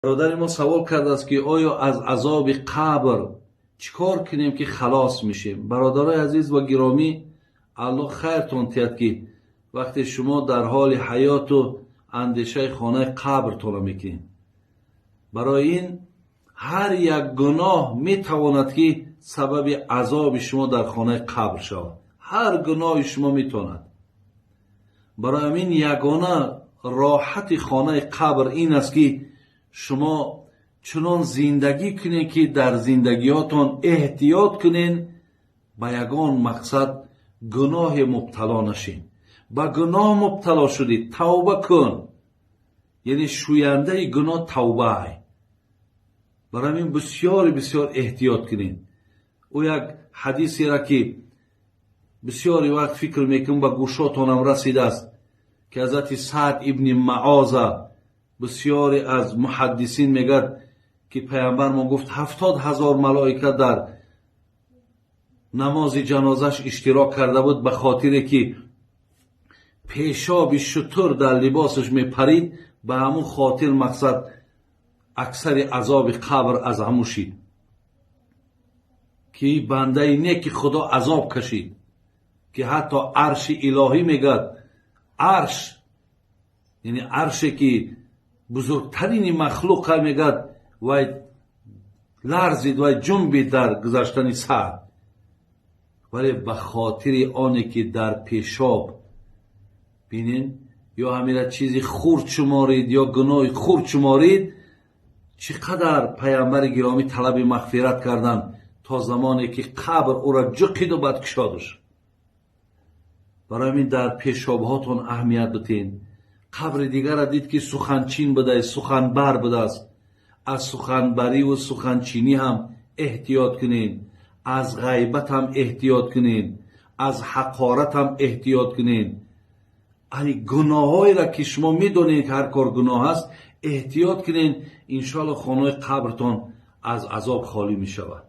برادر ما سوال کرده است که آیا از عذاب قبر چیکار کنیم که خلاص میشیم؟ برادرای عزیز و گرامی، الله خیرتون تید که وقتی شما در حال حیات و اندیشه خانه قبرتون میکنید، برای این هر یک گناه میتواند که سبب عذاب شما در خانه قبر شود. هر گناه شما میتواند. برای همین یگانه راحت خانه قبر این است که شما چنان زندگی کنید که در زندگیاتون احتیاط کنین، به یگان مقصد گناه مبتلا نشین. به گناه مبتلا شدید، توبه کن. یعنی شوینده گناه توبه. برای همین بسیار بسیار احتیاط کنین. او یک حدیثی را که بسیاری وقت فکر میکنم به گوشاتونم رسیده است که حضرت سعد ابن معاذ بسیاری از محدثین میگد که پیامبر ما گفت 70,000 ملائکه در نماز جنازش اشتراک کرده بود، به خاطر که پیشاب شتر در لباسش میپرید. به همون خاطر مقصد اکثر عذاب قبر از همون شید که بنده نیک خدا عذاب کشید، که حتی عرش الهی میگد، عرش یعنی عرشی که بزرگترین مخلوق میگد و لرزید و جنبید در گذشتن سعد، ولی به خاطر آنی که در پیشاب بینین یا همین چیزی خورد شمارید یا گناه خورد شمارید، چقدر پیامبر گرامی طلب مغفرت کردن تا زمانی که قبر او را جقید و بعد کشادش. برای همین در پیشاب هاتون اهمیت بتین. قبر دیگر را دید که سخنچین بوده، سخنبر بوده است. از سخنبری و سخنچینی هم احتیاط کنین. از غیبت هم احتیاط کنین. از حقارت هم احتیاط کنین. یعنی گناهایی را که شما میدونید که هر کار گناه است احتیاط کنین. انشاءالله خانه قبرتون از عذاب خالی می شود.